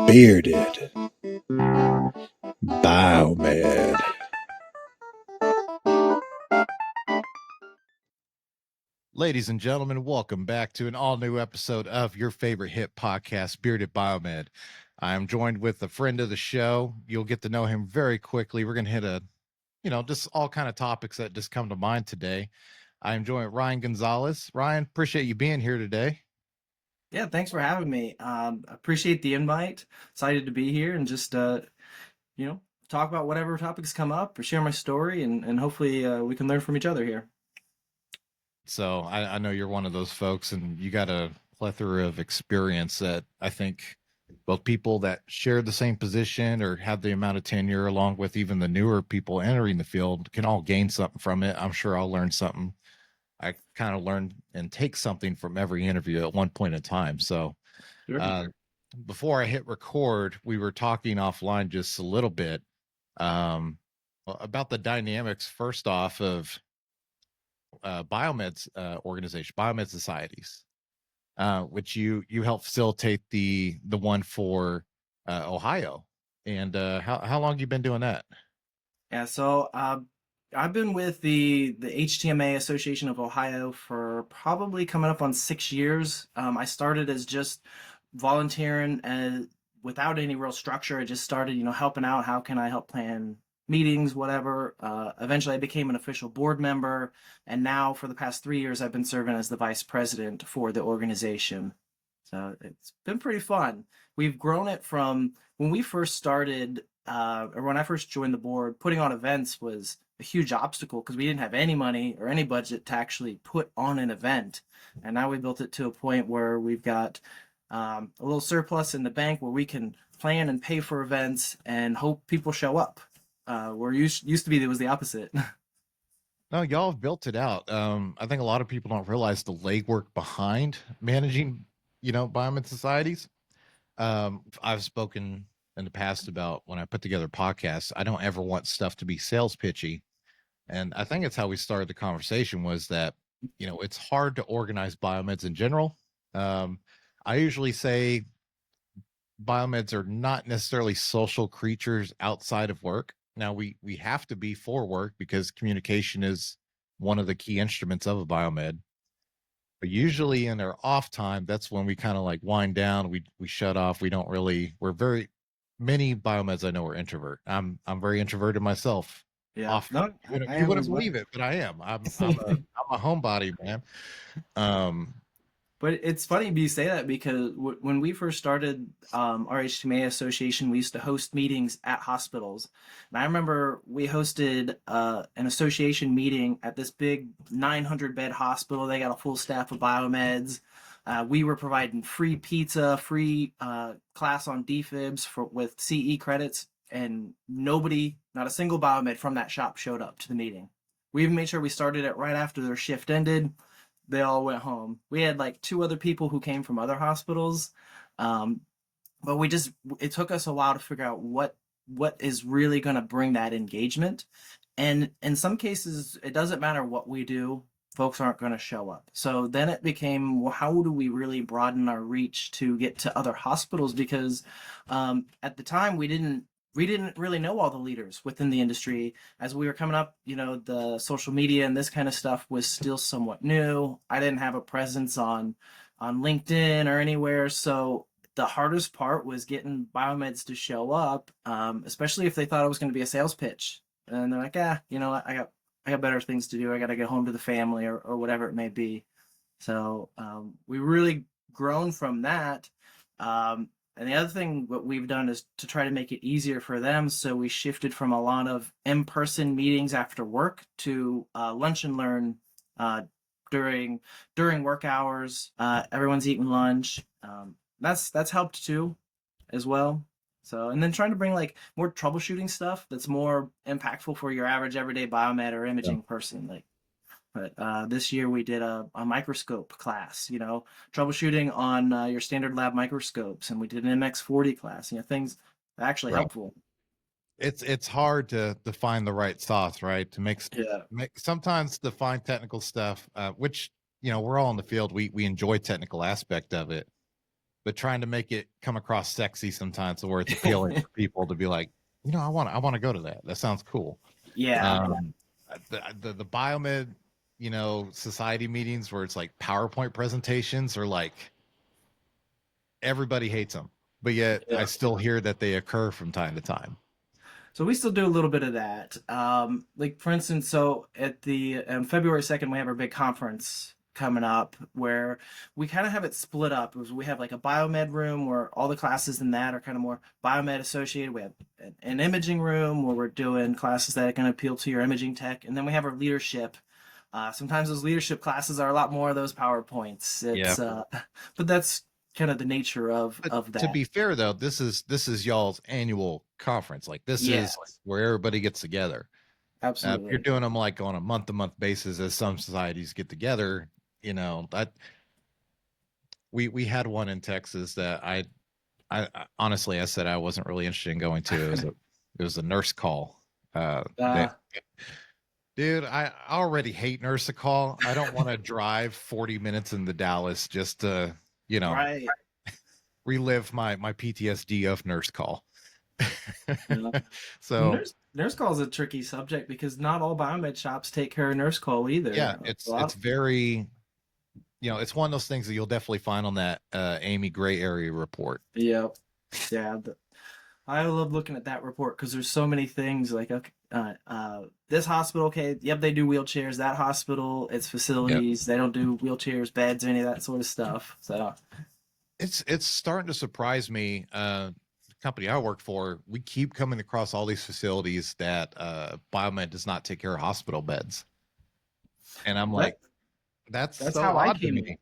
Bearded Biomed. Ladies and gentlemen, welcome back to an all-new episode of your favorite hit podcast, Bearded Biomed. I am joined with a friend of the show. You'll get to know him very quickly. We're going to hit just all kind of topics that just come to mind today. I am joined with Ryan Gonzalez. Ryan, appreciate you being here today. Yeah, thanks for having me. Appreciate the invite. Excited to be here and just talk about whatever topics come up or share my story and hopefully we can learn from each other here. So I know you're one of those folks, and you got a plethora of experience that I think both people that share the same position or have the amount of tenure, along with even the newer people entering the field, can all gain something from it. I'm sure I'll learn something. I kind of learn and take something from every interview at one point in time. So Sure. before I hit record, we were talking offline just a little bit about the dynamics, first off, of Biomeds organization, Biomed societies, which you help facilitate the one for Ohio. And how long you been doing that? Yeah, so I've been with the HTMA Association of Ohio for probably coming up on 6 years. I started as just volunteering and without any real structure. I just started, helping out. How can I help plan meetings, whatever. Eventually, I became an official board member, and now for the past 3 years, I've been serving as the vice president for the organization. So it's been pretty fun. We've grown it from when we first started, or when I first joined the board. Putting on events was a huge obstacle because we didn't have any money or any budget to actually put on an event. And now we built it to a point where we've got a little surplus in the bank where we can plan and pay for events and hope people show up. Where used to be, it was the opposite. No, y'all have built it out. I think a lot of people don't realize the legwork behind managing, biomed societies. I've spoken in the past about when I put together podcasts, I don't ever want stuff to be sales pitchy. And I think it's how we started the conversation was that, it's hard to organize biomeds in general. I usually say biomeds are not necessarily social creatures outside of work. Now we have to be for work because communication is one of the key instruments of a biomed. But usually in their off time, that's when we kind of like wind down. We shut off. We're very many biomeds I know are introvert. I'm very introverted myself. Yeah, Often. no, I You am wouldn't as well. believe it, but I am. I'm a homebody, man. Um But it's funny you say that because when we first started our HTMA association, we used to host meetings at hospitals. And I remember we hosted an association meeting at this big 900 bed hospital. They got a full staff of biomeds. We were providing free pizza, free class on defibs with CE credits, and nobody, not a single biomed from that shop showed up to the meeting. We even made sure we started it right after their shift ended. They all went home. We had like two other people who came from other hospitals, um, but it took us a while to figure out what is really going to bring that engagement. And in some cases, it doesn't matter what we do, folks aren't going to show up. So then it became, well, how do we really broaden our reach to get to other hospitals? Because at the time we didn't really know all the leaders within the industry as we were coming up. The social media and this kind of stuff was still somewhat new. I didn't have a presence on LinkedIn or anywhere. So the hardest part was getting biomeds to show up, especially if they thought it was going to be a sales pitch. And they're like, I got better things to do. I got to get home to the family or whatever it may be. So we really grown from that. And the other thing what we've done is to try to make it easier for them. So we shifted from a lot of in-person meetings after work to lunch and learn during work hours. Everyone's eating lunch. That's helped too, as well. So, and then trying to bring like more troubleshooting stuff that's more impactful for your average everyday biomed or yeah. imaging person. But this year we did a microscope class, troubleshooting on your standard lab microscopes, and we did an MX40 class, things actually Right. helpful. It's hard to find the right sauce, right? To Yeah. make sometimes to find technical stuff, which we're all in the field. We enjoy technical aspect of it, but trying to make it come across sexy sometimes, where it's appealing for people to be like, I want to go to that. That sounds cool. Yeah. Um, the Biomed, society meetings where it's like PowerPoint presentations are like everybody hates them, but yet I Yeah. still hear that they occur from time to time. So we still do a little bit of that. Like for instance, so at the February 2nd, we have our big conference coming up where we kind of have it split up. We have like a biomed room where all the classes in that are kind of more biomed associated. We have an imaging room where we're doing classes that are going to appeal to your imaging tech, and then we have our leadership. Sometimes those leadership classes are a lot more of those PowerPoints. Yeah. But that's kind of the nature of But to that. be fair though, this is y'all's annual conference. Like this is Yes, where everybody gets together. If you're absolutely. doing them like on a month-to-month basis, as some societies get together, that we had one in Texas that honestly I said I wasn't really interested in going to. It was a nurse call. Uh, That dude, I already hate nurse call. I don't want to drive 40 minutes into Dallas just to you know right. relive my PTSD of nurse call. Yeah. So Nurse call is a tricky subject because not all biomed shops take care of nurse call either. yeah, A it's lot. very it's one of those things that you'll definitely find on that Amy Gray area report. Yep. Yeah. I love looking at that report because there's so many things like okay, this hospital, okay, yep, they do wheelchairs. That hospital, its Yep. facilities, they don't do wheelchairs, beds, or any of that sort of stuff. So It's starting to surprise me. The company I work for, we keep coming across all these facilities that Biomed does not take care of hospital beds, and I'm that like, that's that's so how I odd to came me. in.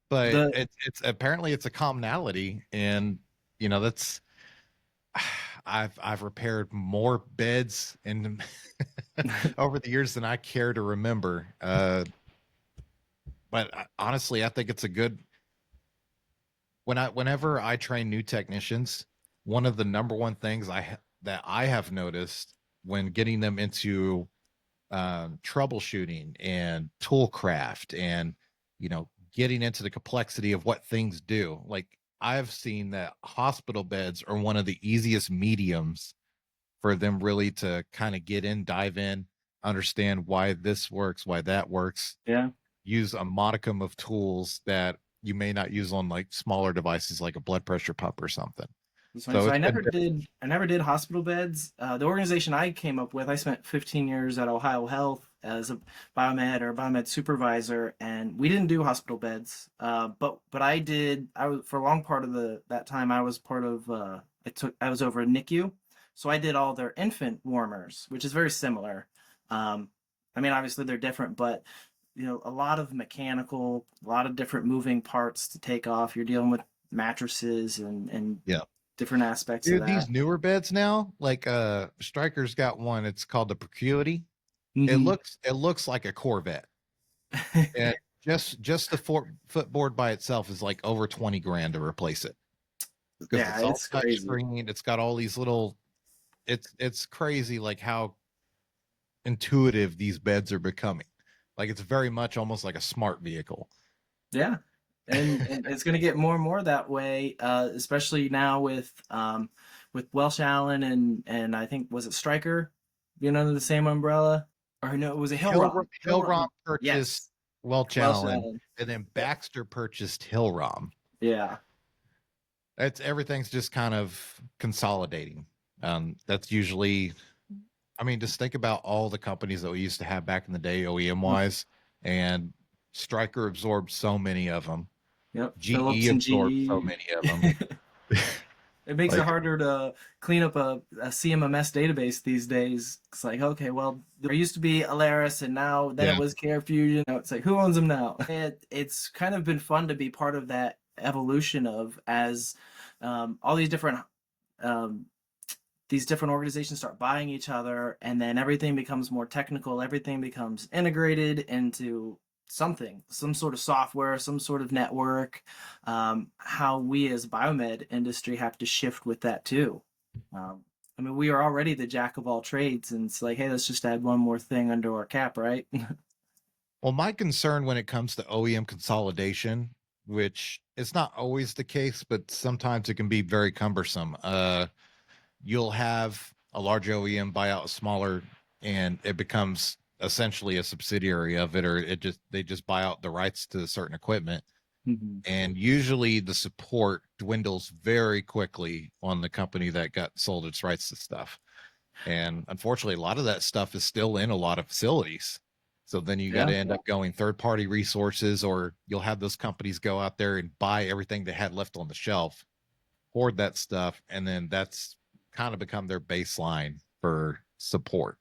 But The it's apparently it's a commonality, and that's I've repaired more beds in over the years than I care to remember. But honestly, I think it's a good whenever I train new technicians, one of the number one things that I have noticed when getting them into troubleshooting and toolcraft and getting into the complexity of what things do, like I've seen that hospital beds are one of the easiest mediums for them really to kind of get in, dive in, understand why this works, why that works, yeah. use a modicum of tools that you may not use on like smaller devices like a blood pressure pump or something. That's funny. So So it's been I never did hospital beds. The organization I came up with, I spent 15 years at Ohio Health as a biomed or biomed supervisor, and we didn't do hospital beds. But I did. I was for a long part of the that time. I was part of. I was over a NICU, so I did all their infant warmers, which is very similar. Um, I mean, obviously they're different, but a lot of mechanical, a lot of different moving parts to take off. You're dealing with mattresses and yeah. different aspects of Dude, that. these newer beds now, like Stryker's got one, it's called the Percuity. It Hmm. looks like a Corvette. And just the footboard by itself is like over 20 grand to replace it. Because Yeah, it's all it's touch crazy. screen. It's got all these little it's crazy like how intuitive these beds are becoming. Like it's very much almost like a smart vehicle. Yeah, and it's going to get more and more that way, especially now with Welsh Allen and I think was it Stryker being under the same umbrella, or no, it was a Hillrom. Hillrom Hillrom, purchased yes, Welch Welsh Allen, Allen. and then Yep. Baxter purchased Hillrom. Yeah, It's everything's just kind of consolidating. That's usually, I mean, just think about all the companies that we used to have back in the day, OEM mm, wise, and Stryker absorbed so many of them. yep. GE Phillips and absorbed so GE. many of them. It makes it Like, harder to clean up a CMMS database these days. It's like, okay, well, there used to be Alaris, and now then it yeah, was CareFusion. Now it's like, who owns them now? It's kind of been fun to be part of that evolution of as all um, these different organizations start buying each other, and then everything becomes more technical. Everything becomes integrated into something, some sort of software, some sort of network. How we as biomed industry have to shift with that too. Um, I mean, we are already the jack of all trades, and it's like, hey, let's just add one more thing under our cap, right? well, my concern when it comes to OEM consolidation which it's not always the case, but sometimes it can be very cumbersome. You'll have a large OEM buy out a smaller, and it becomes essentially a subsidiary of it, or they just buy out the rights to certain equipment. Mhm. And usually the support dwindles very quickly on the company that got sold its rights to stuff. And unfortunately, a lot of that stuff is still in a lot of facilities. So then you got Yeah. to end up going third party resources, or you'll have those companies go out there and buy everything they had left on the shelf, hoard that stuff, and then that's kind of become their baseline for support.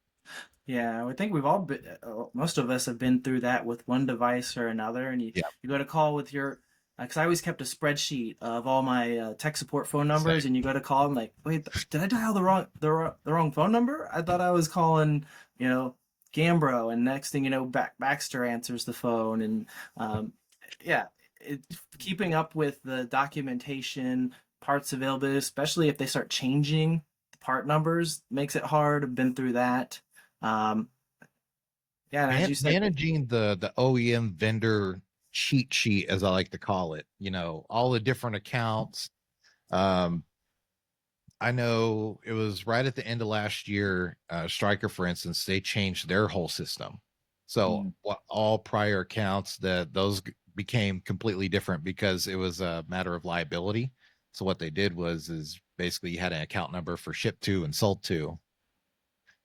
Yeah, I think we've all been, most of us have been through that with one device or another. And Yeah. you go to call with your, because I always kept a spreadsheet of all my tech support phone Same. numbers, and you go to call and like, wait, did I dial the wrong phone number? I thought I was calling, you know, Gambro, and next thing you know, Baxter answers the phone, and um, yeah, keeping up with the documentation, parts availability, especially if they start changing the part numbers, makes it hard. I've been through that. Um, yeah, and as you said, Managing the OEM vendor cheat sheet, as I like to call it, all the different accounts. Um, I know it was right at the end of last year, Stryker, for instance, they changed their whole system. So mm, what all prior accounts, that those became completely different because it was a matter of liability. So what they did is basically you had an account number for ship to and sold to.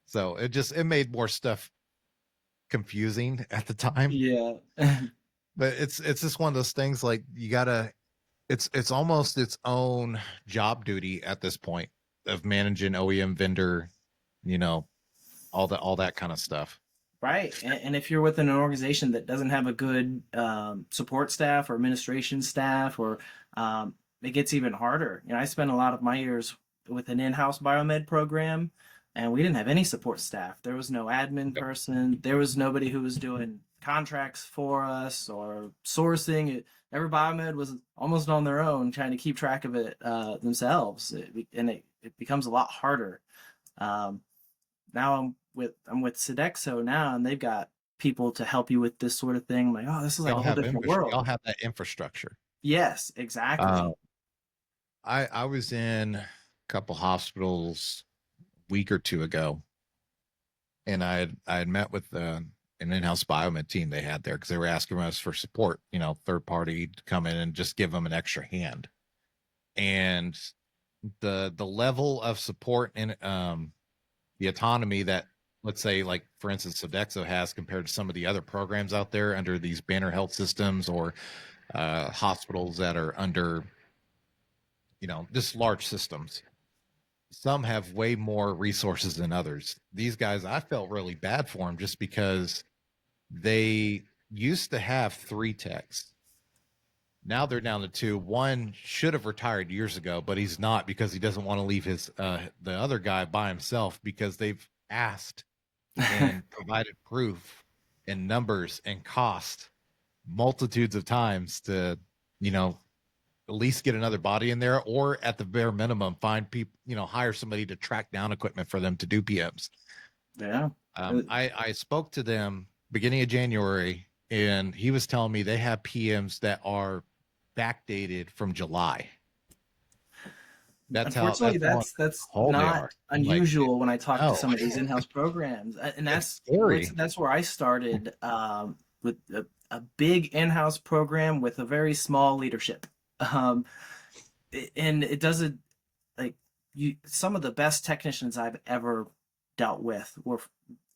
So it made more stuff confusing at the time. yeah, But it's just one of those things, like you gotta, it's almost its own job duty at this point of managing OEM vendor, you know, all that kind of stuff. right. And if you're within an organization that doesn't have a good support staff or administration staff, or it gets even harder. I spent a lot of my years with an in-house biomed program, and we didn't have any support staff. There was no admin Yep. person. There was nobody who was doing contracts for us or sourcing it. Every biomed was almost on their own, trying to keep track of it themselves, and it becomes a lot harder. Um, Now I'm with Sodexo now, and they've got people to help you with this sort of thing. I'm like, oh, this is like a whole different Y'all world. have that infrastructure. Yes, Uh, exactly. I was in a couple hospitals a week or two ago, and I had met with an in-house biomed team they had there because they were asking us for support, third party to come in and just give them an extra hand. And the level of support and the autonomy that, let's say, like for instance, Sodexo has compared to some of the other programs out there under these banner health systems, or hospitals that are under, just large systems. Some have way more resources than others. These guys, I felt really bad for them just because they used to have three techs. Now they're down to two. One should have retired years ago, but he's not because he doesn't want to leave his the other guy by himself, because they've asked and provided proof and numbers and cost multitudes of times to, you know, at least get another body in there, or at the bare minimum, find people, hire somebody to track down equipment for them to do PMs. Yeah. Uh, I spoke to them beginning of January, and he was telling me they have PMs that are backdated from July. Unfortunately, That's how that's old they not are. I'm like, unusual when I talk to no, some of these in-house programs, and it's what's scary. that's where I started with a big in-house program with a very small leadership, um, and it doesn't like you. Some of the best technicians I've ever dealt with were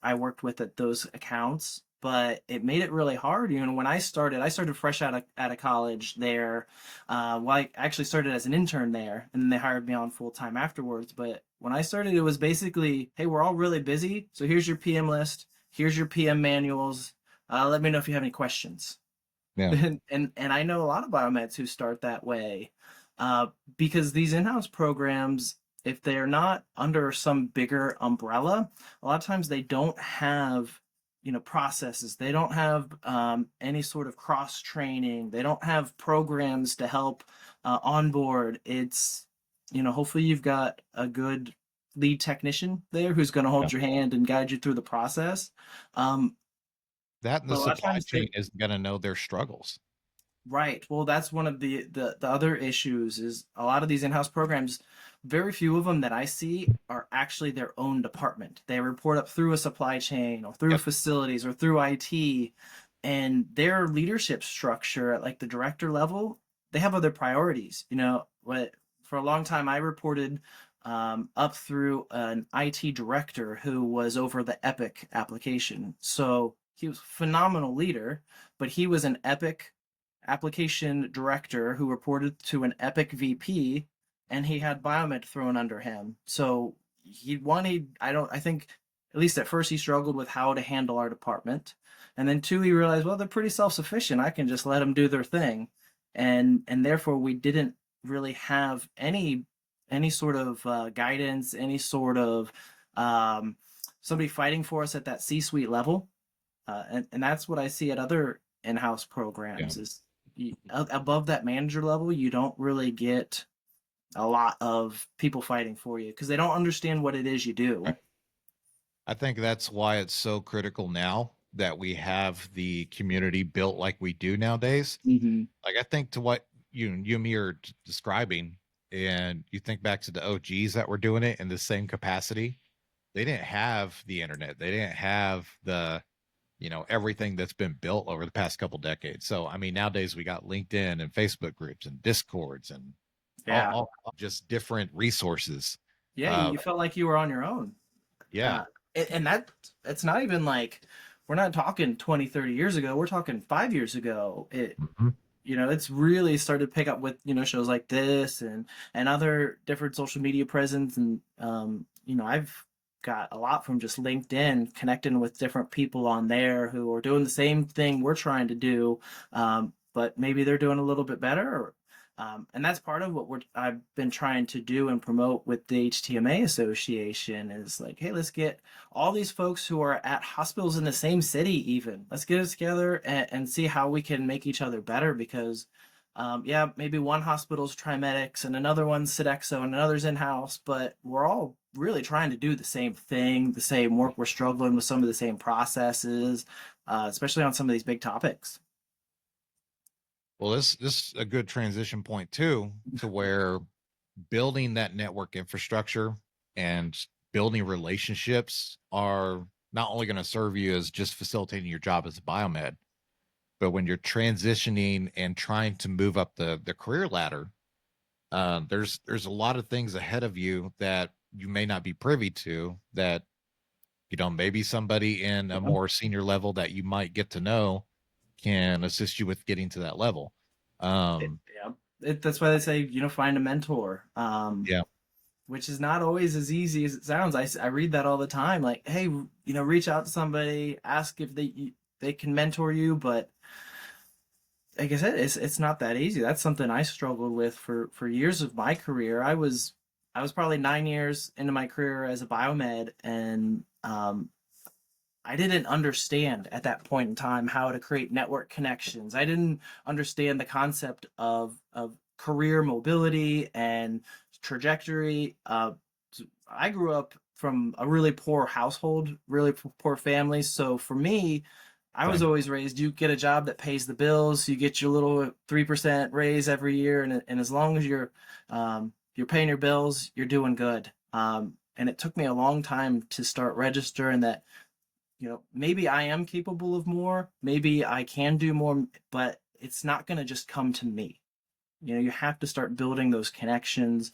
I worked with at those accounts, but it made it really hard. When I started fresh out of college there. Well, I actually started as an intern there, and then they hired me on full time afterwards. But when I started, it was basically, hey, we're all really busy, so here's your PM list, here's your PM manuals. Let me know if you have any questions. Yeah. And I know a lot of biomeds who start that way, uh, because these in-house programs, if they're not under some bigger umbrella, a lot of times they don't have processes. They don't have any sort of cross training. They don't have programs to help onboard. It's hopefully you've got a good lead technician there who's going to Yeah. hold your hand and guide you through the process. Um, That and the but a lot of supply times chain is going to know their struggles. Right. Well, that's one of the other issues is a lot of these in-house programs, very few of them that I see are actually their own department. They report up through a supply chain or through Yep. facilities or through IT, and their leadership structure at like the director level, they have other priorities. What for a long time I reported up through an IT director who was over the Epic application. So he was a phenomenal leader, but he was an Epic application director who reported to an Epic VP, and he had Biomed thrown under him. So I think at least at first he struggled with how to handle our department. And then two, he realized, well, they're pretty self-sufficient. I can just let them do their thing. And therefore we didn't really have any sort of guidance, any sort of um, somebody fighting for us at that C-suite level. And that's what I see at other in-house Yeah. programs is above that manager level, you don't really get a lot of people fighting for you because they don't understand what it is you do. Right. I think that's why it's so critical now that we have the community built like we do nowadays. Mm-hmm. Like I think to what you and me are describing, and you think back to the OGs that were doing it in the same capacity, they didn't have the internet. They didn't have the, everything that's been built over the past couple decades. So I mean, nowadays we got LinkedIn and Facebook groups and Discords and Yeah. all just different resources. Yeah, you, Uh, you felt like you were on your own. yeah. Uh, and that it's not even like we're not talking 20, 30 years ago. We're talking 5 years ago. Mhm. It's really started to pick up with shows like this and other different social media presence and I've got a lot from just LinkedIn connecting with different people on there who are doing the same thing we're trying to do, but maybe they're doing a little bit better. And that's part of what I've been trying to do and promote with the HTMA Association is like, hey, let's get all these folks who are at hospitals in the same city even let's get us together and see how we can make each other better because yeah, maybe one hospital's trimedics and another one's Sodexo and another's in-house, but we're all really trying to do the same thing, the same work. We're struggling with some of the same processes, especially on some of these big topics. Well, this is a good transition point too, to where building that network infrastructure and building relationships are not only going to serve you as just facilitating your job as a biomed, but when you're transitioning and trying to move up the career ladder, there's a lot of things ahead of you that you may not be privy to that maybe somebody in a Yeah. more senior level that you might get to know can assist you with getting to that level. um Yeah. That's why they say, find a mentor, yeah. which is not always as easy as it sounds. I read that all the time. Like, hey, reach out to somebody, ask if they can mentor you, but like I said, it's not that easy. That's something I struggled with for years of my career. I was probably 9 years into my career as a biomed, and I didn't understand at that point in time how to create network connections. I didn't understand the concept of career mobility and trajectory. I grew up from a really poor household, really poor family. So for me, I was Same. always raised you get a job that pays the bills, you get your little 3% raise every year, and as long as you're paying your bills, you're doing good. And it took me a long time to start registering that maybe I am capable of more, maybe I can do more, but it's not going to just come to me. You have to start building those connections,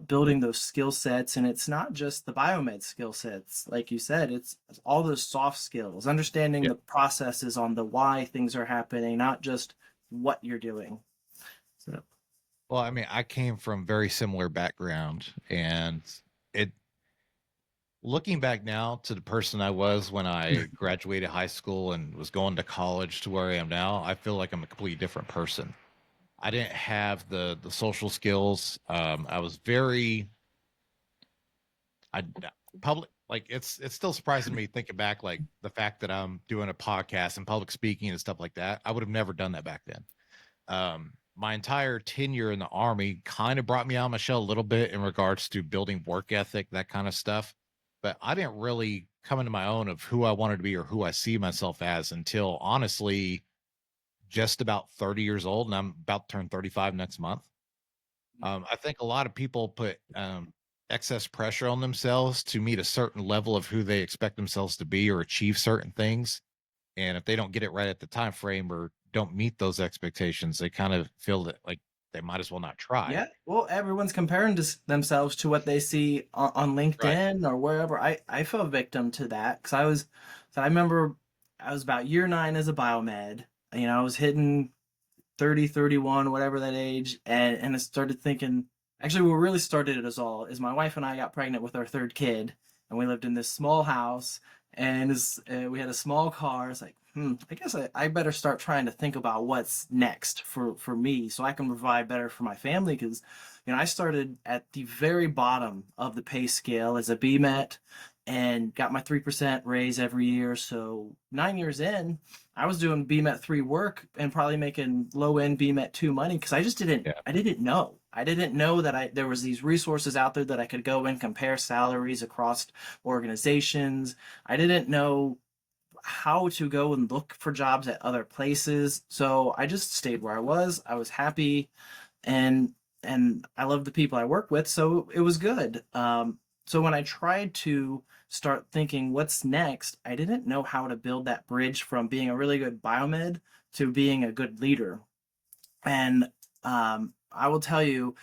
building those skill sets. And it's not just the biomed skill sets. Like you said, it's all those soft skills, understanding Yeah. the processes on the why things are happening, not just what you're doing. So, Well, I mean, I came from very similar background, and it looking back now to the person I was when I graduated high school and was going to college to where I am now, I feel like I'm a completely different person. I didn't have the social skills. I was very I public like it's still surprising to me thinking back, like the fact that I'm doing a podcast and public speaking and stuff like that. I would have never done that back then. My entire tenure in the army kind of brought me out of my shell a little bit in regards to building work ethic, that kind of stuff. But I didn't really come into my own of who I wanted to be or who I see myself as until honestly just about 30 years old, and I'm about to turn 35 next month. I think a lot of people put excess pressure on themselves to meet a certain level of who they expect themselves to be or achieve certain things. And if they don't get it right at the time frame or don't meet those expectations, they kind of feel that like they might as well not try. Yeah, well, everyone's comparing themselves to what they see on Right. LinkedIn or wherever. I fell victim to that because so I remember I was about year nine as a biomed. You know, I was hitting 30, 31, whatever that age, and I started thinking. Actually, what really started it all is my wife and I got pregnant with our third kid, and we lived in this small house, and we had a small car. It's like, I guess I better start trying to think about what's next for me, so I can provide better for my family. Because, I started at the very bottom of the pay scale as a BMET, and got my 3% raise every year. So 9 years in, I was doing BMET 3 work and probably making low end BMET 2 money because Yeah. I didn't know. I didn't know that there was these resources out there that I could go and compare salaries across organizations. I didn't know how to go and look for jobs at other places. So I just stayed where I was. I was happy, and I loved the people I work with, so it was good. So when I tried to start thinking what's next, I didn't know how to build that bridge from being a really good biomed to being a good leader. And I will tell you,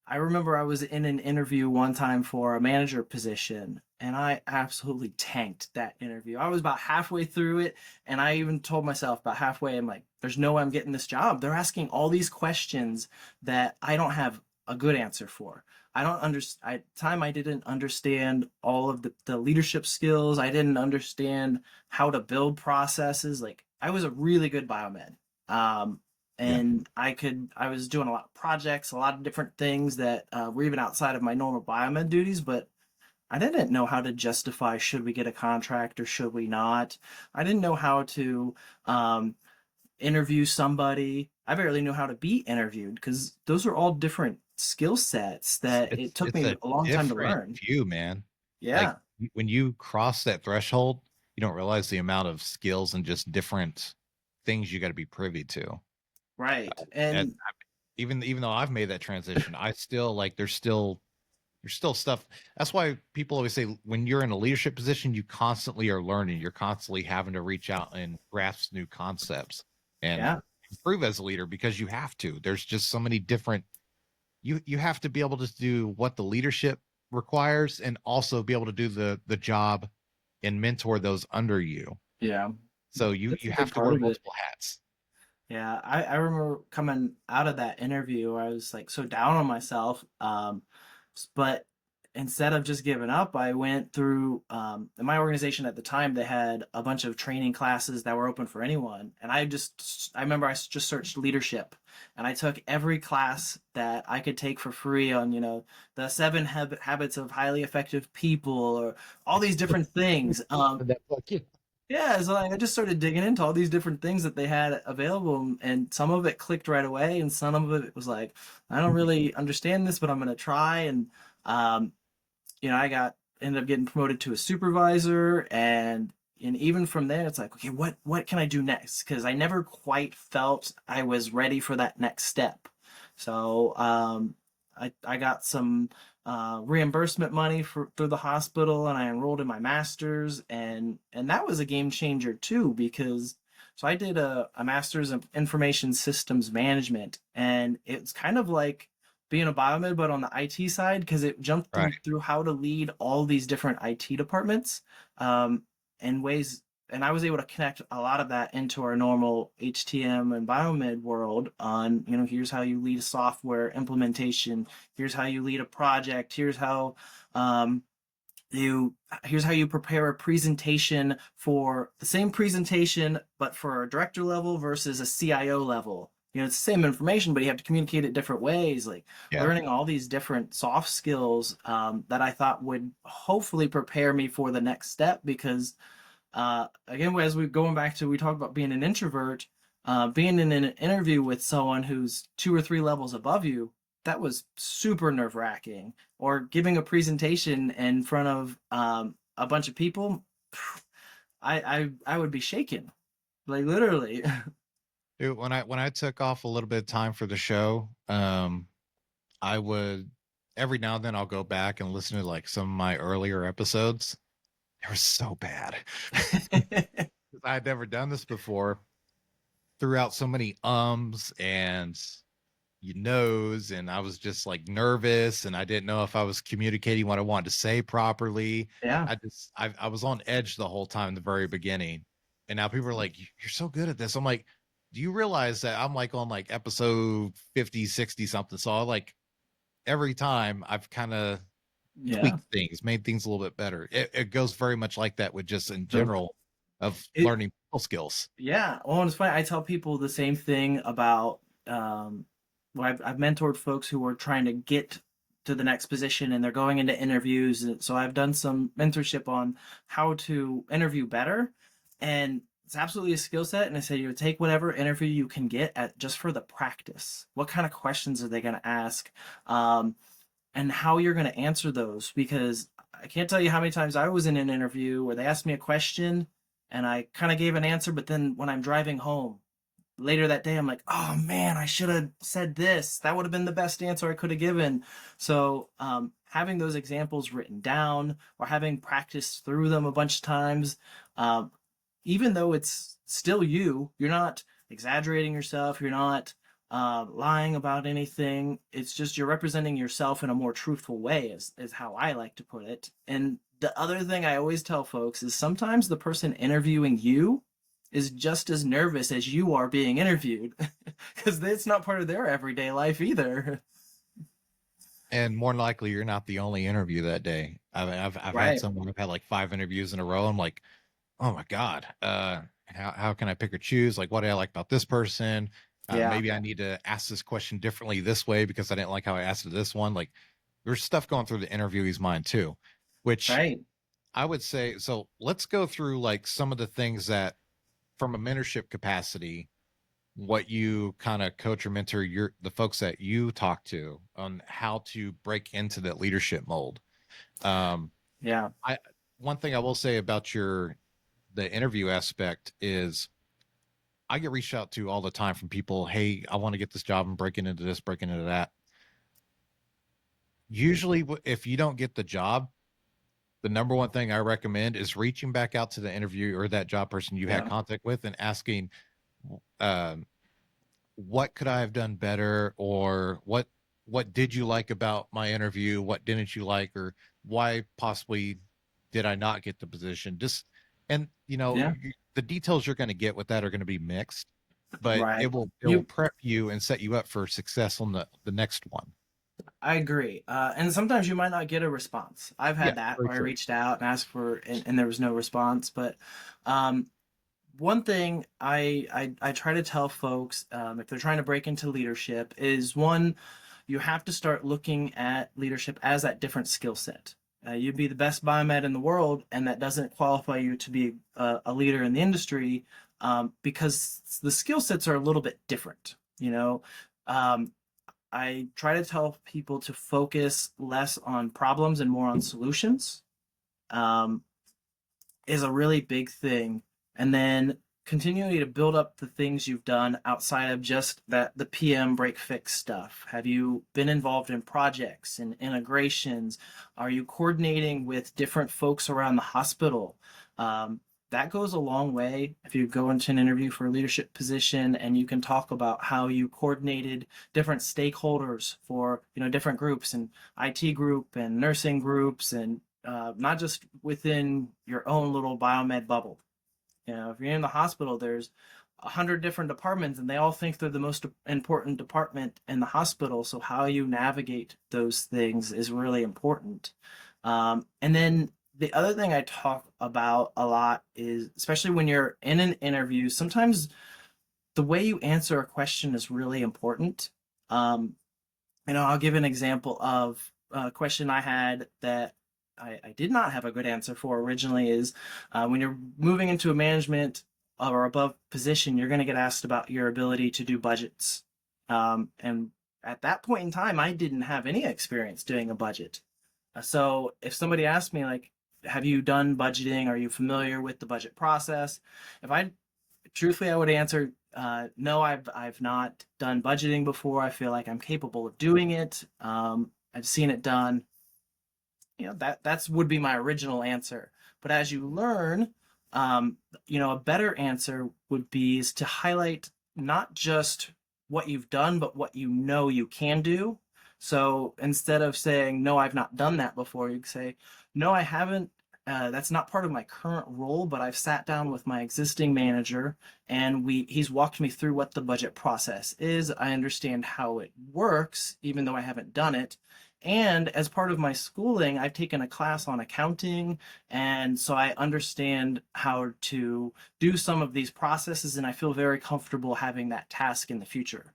I remember I was in an interview one time for a manager position, and I absolutely tanked that interview. I was about halfway through it, and I even told myself about halfway, I'm like, there's no way I'm getting this job. They're asking all these questions that I don't have a good answer for. I don't understand. At the time, I didn't understand all of the leadership skills. I didn't understand how to build processes. Like, I was a really good biomed. Um, Yeah. and I was doing a lot of projects, a lot of different things that were even outside of my normal biomed duties, but I didn't know how to justify should we get a contract or should we not. I didn't know how to um, interview somebody. I barely knew how to be interviewed because those are all different skill sets that it took It's me a a long time to different learn. view, man. Like Yeah, when you cross that threshold, you don't realize the amount of skills and just different things you got to be privy to. right. And And even though I've made that transition, I still like there's still stuff. That's why people always say when you're in a leadership position, you constantly are learning. You're constantly having to reach out and grasp new concepts and yeah, improve as a leader because you have to. There's just so many different you have to be able to do what the leadership requires and also be able to do the job and mentor those under you. yeah, So you that's you a big have to part wear of it. multiple hats. Yeah, I remember coming out of that interview where I was like so down on myself. But instead of just giving up, I went through in my organization at the time, they had a bunch of training classes that were open for anyone. And I remember I just searched leadership, and I took every class that I could take for free on, the seven habits of highly effective people or all these different things. That's like you. Yeah, so like, I just started digging into all these different things that they had available, and some of it clicked right away, and some of it was like, I don't really understand this, but I'm gonna try. And um, I ended up getting promoted to a supervisor, and even from there, it's like, okay, what can I do next? Because I never quite felt I was ready for that next step. So I got some reimbursement money through the hospital, and I enrolled in my master's, and that was a game changer too because so I did a master's in information systems management, and it's kind of like being a biomed but on the IT side because it jumped Right. through how to lead all these different IT departments in ways, and I was able to connect a lot of that into our normal HTM and biomed world on, here's how you lead a software implementation, here's how you lead a project, um, you here's how you prepare a presentation for the same presentation but for a director level versus a CIO level. It's the same information, but you have to communicate it different ways. Like Yeah. learning all these different soft skills that I thought would hopefully prepare me for the next step. Because again, as we going back to we talked about being an introvert, being in an interview with someone who's two or three levels above you, that was super nerve wracking. Or giving a presentation in front of a bunch of people, I would be shaken, like literally. Dude, when I took off a little bit of time for the show, I would every now and then I'll go back and listen to like some of my earlier episodes. They were so bad. 'Cause I had never done this before. Threw out so many and you knows, and I was just like nervous, and I didn't know if I was communicating what I wanted to say properly. Yeah. I was on edge the whole time in the very beginning, and now people are like, "You're so good at this." I'm like, "Do you realize that I'm like on like episode 50, 60 something?" So I like every time I've kind of Yeah. tweaked things, made things a little bit better. It goes very much like that with just in So general of it, learning people skills. yeah. Well, it's funny. I tell people the same thing about well, I've mentored folks who are trying to get to the next position and they're going into interviews. And so I've done some mentorship on how to interview better. And it's absolutely a skill set. And I say, you take whatever interview you can get at just for the practice. What kind of questions are they going to ask? And how you're going to answer those, because I can't tell you how many times I was in an interview where they asked me a question and I kind of gave an answer, but then when I'm driving home later that day, I'm like, oh man, I should have said this. That would have been the best answer I could have given. So, having those examples written down or having practiced through them a bunch of times, um, even though it's still you, you're not exaggerating yourself, you're not lying about anything. It's just you're representing yourself in a more truthful way, is how I like to put it. And the other thing I always tell folks is sometimes the person interviewing you is just as nervous as you are being interviewed because it's not part of their everyday life either. And more than likely, you're not the only interview that day. I've had Right. someone, I've had like 5 interviews in a row. I'm like, oh my god, how can I pick or choose? Like, what do I like about this person? Yeah. Maybe I need to ask this question differently this way because I didn't like how I asked it this one. Like, there's stuff going through the interviewee's mind too, which Right. I would say. So let's go through like some of the things that, from a mentorship capacity, what you kind of coach or mentor the folks that you talk to on how to break into that leadership mold. Um, Yeah. I One thing I will say about the interview aspect is I get reached out to all the time from people, hey, I want to get this job and breaking into this, breaking into that. Usually, if you don't get the job, the number one thing I recommend is reaching back out to the interview or that job person you had Yeah. contact with and asking, um, what could I have done better, or what did you like about my interview? What didn't you like, or why possibly did I not get the position? Just and Yeah. the details you're going to get with that are going to be mixed, but Right. it will You prep you and set you up for success on the next one. I agree. And sometimes you might not get a response. I've Yeah, had that very where I true. reached out and asked for, and there was no response. But um, one thing I try to tell folks if they're trying to break into leadership is one, you have to start looking at leadership as that different skill set. You'd be the best biomed in the world, and that doesn't qualify you to be a leader in the industry because the skill sets are a little bit different. Um, I try to tell people to focus less on problems and more on solutions. Um, is a really big thing. And then continuing to build up the things you've done outside of just that the PM break fix stuff. Have you been involved in projects and integrations? Are you coordinating with different folks around the hospital? That goes a long way if you go into an interview for a leadership position and you can talk about how you coordinated different stakeholders for different groups and IT group and nursing groups and not just within your own little biomed bubble. If you're in the hospital, there's 100 different departments, and they all think they're the most important department in the hospital. So how you navigate those things is really important. And then the other thing I talk about a lot is, especially when you're in an interview, sometimes the way you answer a question is really important. Um, I'll give an example of a question I had that I did not have a good answer for originally is when you're moving into a management or above position, you're going to get asked about your ability to do budgets. And at that point in time, I didn't have any experience doing a budget. So if somebody asked me, like, have you done budgeting? Are you familiar with the budget process? If I Truthfully, I would answer no. I've not done budgeting before. I feel like I'm capable of doing it. I've seen it done. That's would be my original answer. But as you learn, a better answer would be is to highlight not just what you've done, but what you know you can do. So instead of saying no, I've not done that before, you can say no, I haven't. That's not part of my current role, but I've sat down with my existing manager and he's walked me through what the budget process is. I understand how it works, even though I haven't done it. And as part of my schooling, I've taken a class on accounting. And so I understand how to do some of these processes, and I feel very comfortable having that task in the future.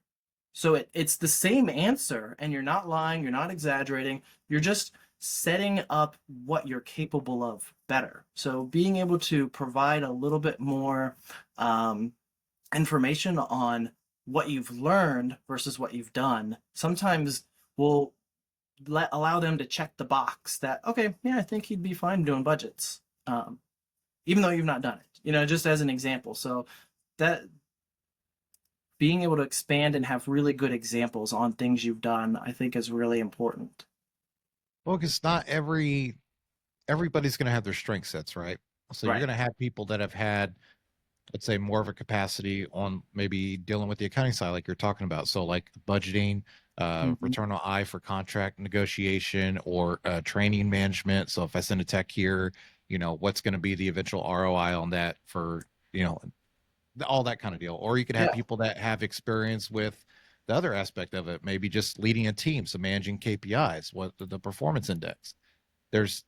So it's the same answer, and you're not lying, you're not exaggerating, you're just setting up what you're capable of better. So being able to provide a little bit more information on what you've learned versus what you've done sometimes will allow them to check the box that okay, yeah, I think he'd be fine doing budgets, even though you've not done it. Just as an example. So that being able to expand and have really good examples on things you've done, I think, is really important. Well, because not everybody's going to have their strength sets, right? So you're Right. going to have people that have had, let's say, more of a capacity on maybe dealing with the accounting side, like you're talking about. So like budgeting, Mm-hmm. return on eye for contract negotiation, or training management. So if I send a tech here, what's going to be the eventual ROI on that for, you know, all that kind of deal. Or you could have Yeah. people that have experience with the other aspect of it, maybe just leading a team, so managing KPIs, what the performance index. There's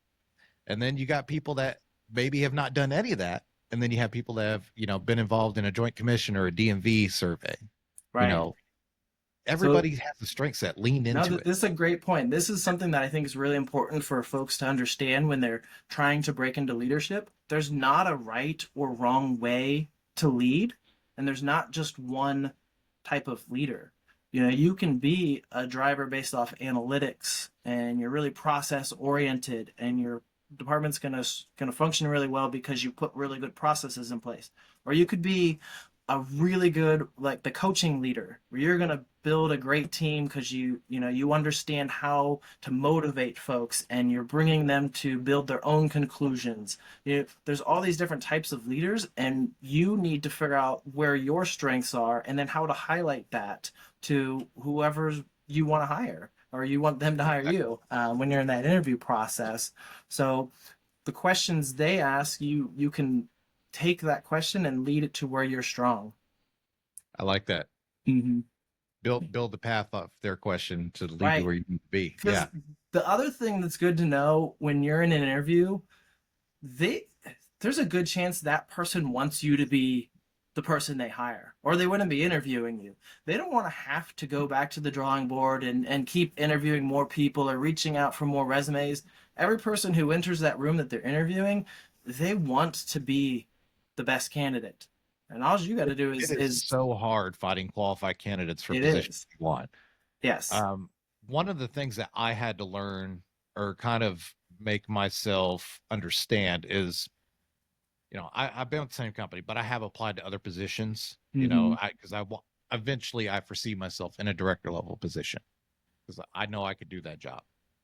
And then you got people that maybe have not done any of that. And then you have people that have, been involved in a joint commission or a DMV survey. You Right. know, So everybody has a strength set, leaned now into that it. this is a great point. This is something that I think is really important for folks to understand when they're trying to break into leadership. There's not a right or wrong way to lead, and there's not just one type of leader. You can be a driver based off analytics and you're really process oriented and your department's going to function really well because you put really good processes in place. Or you could be a really good like the coaching leader where you're going to build a great team because you understand how to motivate folks and you're bringing them to build their own conclusions. There's all these different types of leaders and you need to figure out where your strengths are and then how to highlight that to whoever you want to hire or you want them to hire you when you're in that interview process. So the questions they ask you can take that question and lead it to where you're strong. I like that. Mm-hmm. Build the path off their question to lead you Right. where you need to be. Because Yeah, the other thing that's good to know when you're in an interview, they there's a good chance that person wants you to be the person they hire, or they wouldn't be interviewing you. They don't want to have to go back to the drawing board and keep interviewing more people or reaching out for more resumes. Every person who enters that room that they're interviewing, they want to be the best candidate. And all you got to do it is is is so hard finding qualified candidates for it positions is. you want. Yes. Um, One of the things that I had to learn or kind of make myself understand is, I've been with the same company, but I have applied to other positions, Mm-hmm. because eventually I foresee myself in a director level position because I know I could do that job.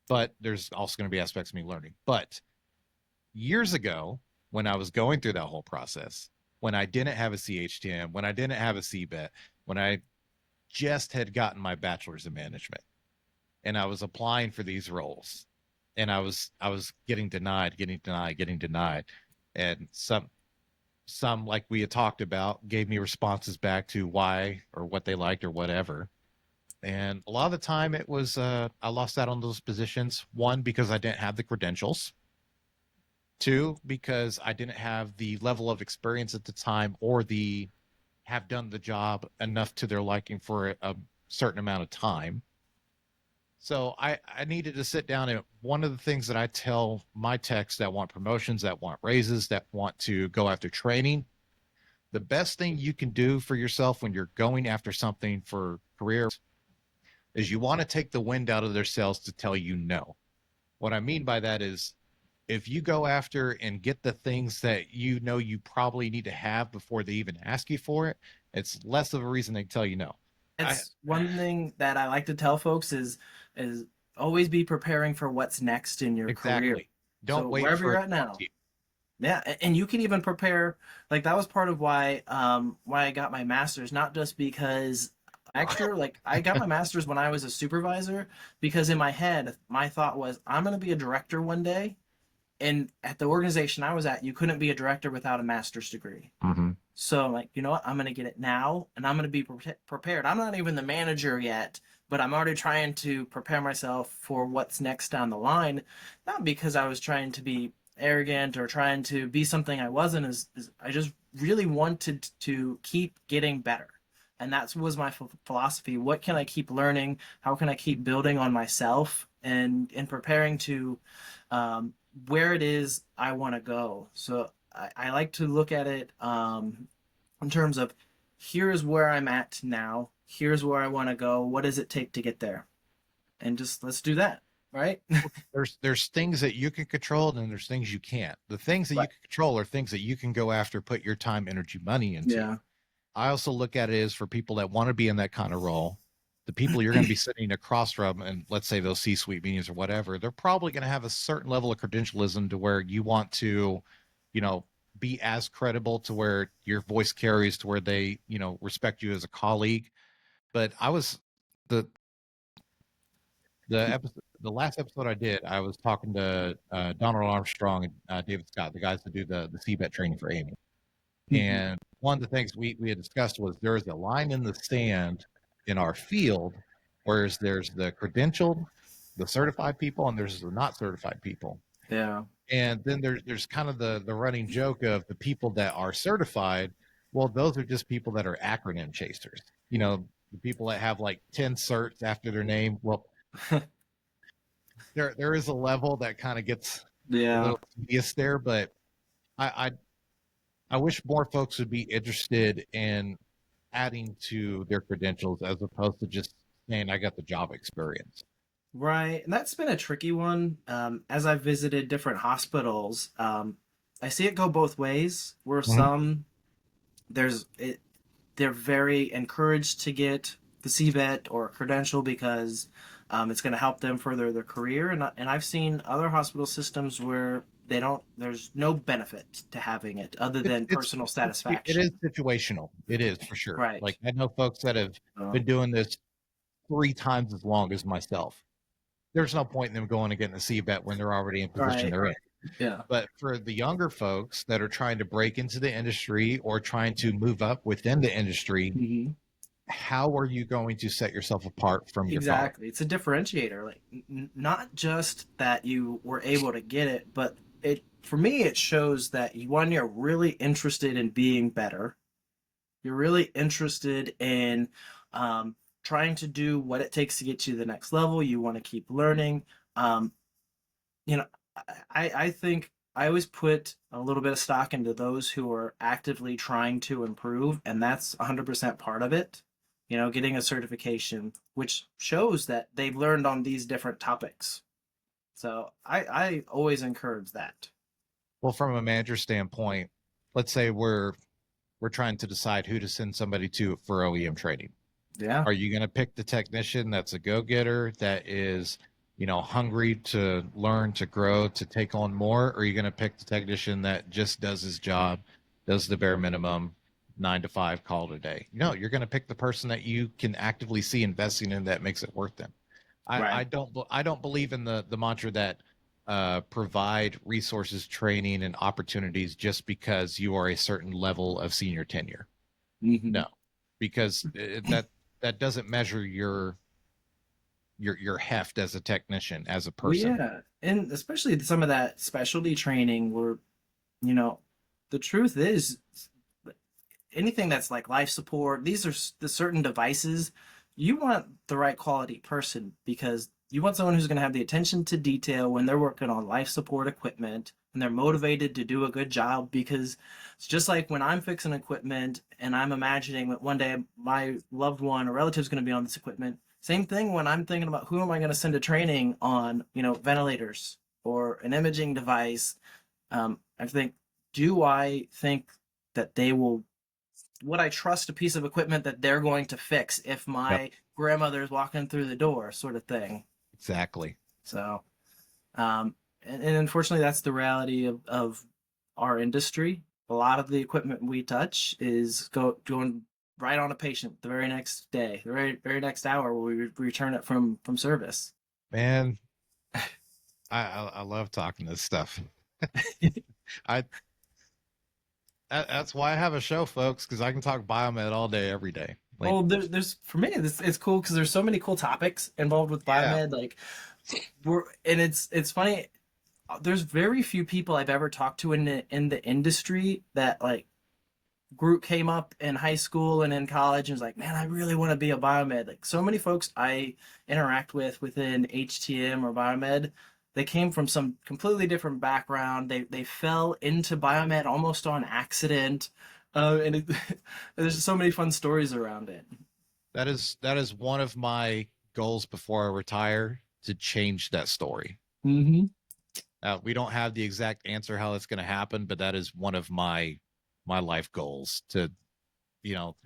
But there's also going to be aspects of me learning. But years ago, when I was going through that whole process, when I didn't have a CHTM, when I didn't have a CBET, when I just had gotten my bachelor's in management and I was applying for these roles and I was getting denied, getting denied, getting denied. And some like we had talked about gave me responses back to why or what they liked or whatever. And a lot of the time it was I lost out on those positions. One, because I didn't have the credentials. Two, because I didn't have the level of experience at the time or the have done the job enough to their liking for a certain amount of time. So I needed to sit down, and one of the things that I tell my techs that want promotions, that want raises, that want to go after training, the best thing you can do for yourself when you're going after something for career is you want to take the wind out of their sails to tell you no. What I mean by that is if you go after and get the things that you know you probably need to have before they even ask you for it, it's less of a reason they tell you no. I It's one thing that I like to tell folks is always be preparing for what's next in your career. exactly. Don't So wait wherever for you're it at to come now, to you. yeah, and you can even prepare. Like that was part of why I got my master's, not just because extra. Like I got my master's when I was a supervisor because in my head, my thought was I'm gonna be a director one day, and at the organization I was at, you couldn't be a director without a master's degree. Mm-hmm. So I'm like, you know what? I'm gonna get it now, and I'm gonna be prepared. I'm not even the manager yet, but I'm already trying to prepare myself for what's next down the line. Not because I was trying to be arrogant or trying to be something I wasn't. Is I just really wanted to keep getting better, and that was my philosophy. What can I keep learning? How can I keep building on myself and preparing to where it is I want to go? So I like to look at it in terms of here's where I'm at now, here's where I want to go, what does it take to get there? And just let's do that, right? There's things that you can control and there's things you can't. The things that you Right. can control are things that you can go after, put your time, energy, money into. Yeah. I also look at it as for people that want to be in that kind of role, the people you're going to be sitting across from, and let's say those C-suite meetings or whatever, they're probably going to have a certain level of credentialism to where you want to, you know, be as credible to where your voice carries to where they, you know, respect you as a colleague. But I was the the last episode I did, I was talking to Donald Armstrong and David Scott, the guys that do the CBET training for Amy. Mhm. And one of the things we had discussed was there is a line in the sand in our field, whereas there's the credentialed, the certified people, and there's the not certified people. Yeah. And then there's kind of the running joke of the people that are certified. Well, those are just people that are acronym chasers. You know, the people that have like 10 certs after their name. Well, there is a level that kind of gets a Yeah. little tedious there, but I, I I wish more folks would be interested in adding to their credentials as opposed to just saying I got the job experience. Right. And that's been a tricky one. As I've visited different hospitals, I see it go both ways. Where Mm-hmm. some there's it, they're very encouraged to get the CVET or a credential because it's going to help them further their career. And I've seen other hospital systems where they don't. There's no benefit to having it other It's than it's personal it is satisfaction. situational. It is for sure. Right. Like I know folks that have Uh, been doing this 3 times as long as myself. There's no point in them going and getting a CBET when they're already in position right. they're in. Yeah. But for the younger folks that are trying to break into the industry or trying to move up within the industry, Hmm. how are you going to set yourself apart from your colleagues? Exactly. It's a differentiator. Like not just that you were able to get it, but it for me it shows that one, you're really interested in being better. You're really interested in um, trying to do what it takes to get to the next level. You want to keep learning. Um, you know, I think I always put a little bit of stock into those who are actively trying to improve, and that's 100% part of it. You know, getting a certification, which shows that they've learned on these different topics. So I always encourage that. Well, from a manager standpoint, let's say we're trying to decide who to send somebody to for OEM training. Yeah. Are you going to pick the technician that's a go-getter that is, you know, hungry to learn, to grow, to take on more? Or are you going to pick the technician that just does his job, does the bare minimum, 9 to 5, call it a day? No, you're going to pick the person that you can actively see investing in that makes it worth them. Right. I don't believe in the mantra that provide resources, training, and opportunities just because you are a certain level of senior tenure. Hmm. No, because that doesn't measure your heft as a technician, as a Well, person. yeah, and especially some of that specialty training where you know the truth is anything that's like life support, these are the certain devices. You want the right quality person because you want someone who's going to have the attention to detail when they're working on life support equipment and they're motivated to do a good job because it's just like when I'm fixing equipment and I'm imagining that one day my loved one or relative is going to be on this equipment. Same thing when I'm thinking about who am I going to send to training on, ventilators or an imaging device, I think, do I think that they will, would I trust a piece of equipment that they're going to fix if Yep. my grandmother's walking through the door, sort of thing. Exactly. So, um, and unfortunately, that's the reality of our industry. A lot of the equipment we touch is going right on a patient the very next day, the very next hour when we return it from service. Man, I love talking this stuff. I that's why I have a show, folks, because I can talk biomed all day, every day. Like, Well, there's for me, it's cool because there's so many cool topics involved with yeah, biomed. Like and it's funny. There's very few people I've ever talked to in the industry that like group came up in high school and in college and was like, man, I really want to be a biomed. Like so many folks I interact with within HTM or biomed, they came from some completely different background. They fell into biomed almost on accident, and there's so many fun stories around it. that is one of my goals before I retire, to change that story. Mm-hmm. We don't have the exact answer how that's going to happen, but that is one of my life goals, to,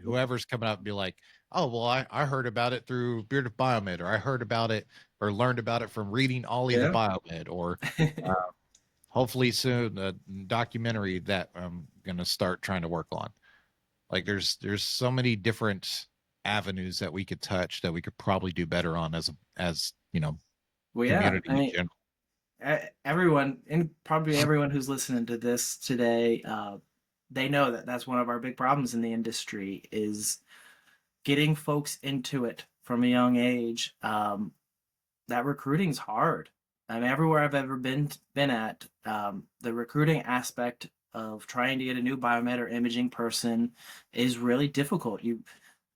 whoever's coming up and be like, oh, well, I heard about it through Beard of Biomed, or I heard about it or learned about it from reading Ollie the Yeah. Biomed, or uh, hopefully soon a documentary that I'm going to start trying to work on. Like, there's so many different avenues that we could touch, that we could probably do better on, as Well, yeah. I community in mean, general. everyone, and probably everyone who's listening to this today, they know that that's one of our big problems in the industry is getting folks into it from a young age. That recruiting's hard. I mean, everywhere I've ever been at, the recruiting aspect of trying to get a new biomed or imaging person is really difficult. You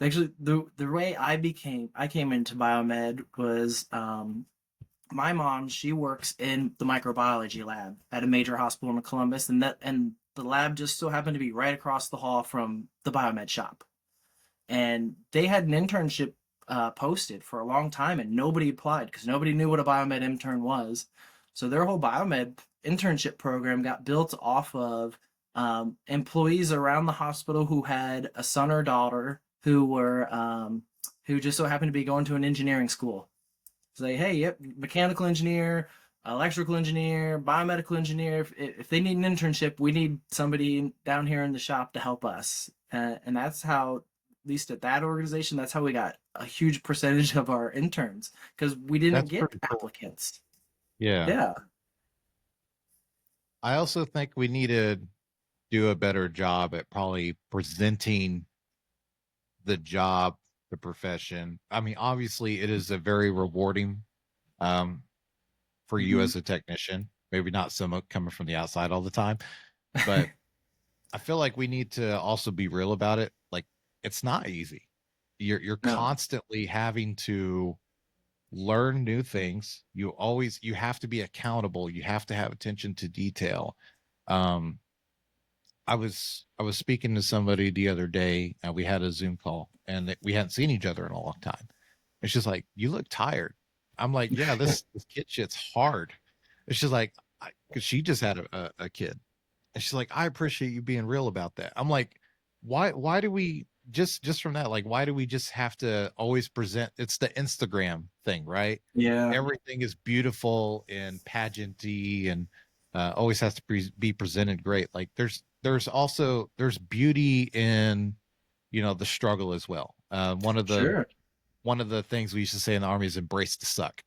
actually the way I came into biomed was my mom, she works in the microbiology lab at a major hospital in Columbus, and the lab just so happened to be right across the hall from the biomed shop. And they had an internship posted for a long time, and nobody applied because nobody knew what a biomed intern was. So their whole biomed internship program got built off of employees around the hospital who had a son or daughter who just so happened to be going to an engineering school. Say, hey, yep, mechanical engineer, electrical engineer, biomedical engineer. If they need an internship, we need somebody down here in the shop to help us. And that's how, at least at that organization, that's how we got a huge percentage of our interns because we didn't That's get pretty cool. applicants. Yeah. Yeah, I also think we need to do a better job at probably presenting the job, the profession. I mean, obviously, it is a very rewarding, um, for you hmm as a technician. Maybe not someone coming from the outside all the time, but I feel like we need to also be real about it. Like, it's not easy. You're no, constantly having to learn new things. You have to be accountable. You have to have attention to detail. Um, I was speaking to somebody the other day. We had a Zoom call, and we hadn't seen each other in a long time. It's just like, you look tired. I'm like, yeah, this kid shit's hard. It's just like, because she just had a kid, and she's like, I appreciate you being real about that. I'm like, why do we just from that, like, why do we just have to always present? It's the Instagram thing, right? yeah, Everything is beautiful and pageanty, and always has to be presented great. Like, there's beauty in, the struggle as well. sure, One of the things we used to say in the army is embrace the suck.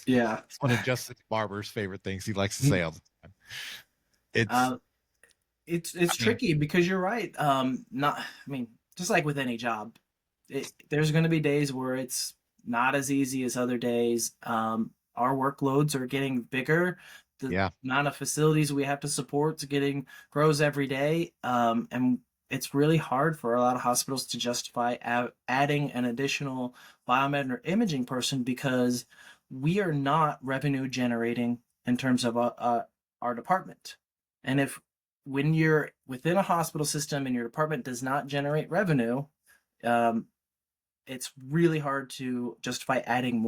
yeah. It's one of Justin Barber's favorite things he likes to say all the time. It's, Uh, it's I mean, tricky because you're right. Not, I mean, just like with any job, there's going to be days where it's not as easy as other days. Our workloads are getting bigger. The yeah, amount of facilities we have to support grows every day, and it's really hard for a lot of hospitals to justify adding an additional biomed or imaging person because we are not revenue generating in terms of our department. And if when you're within a hospital system and your department does not generate revenue, um, it's really hard to justify adding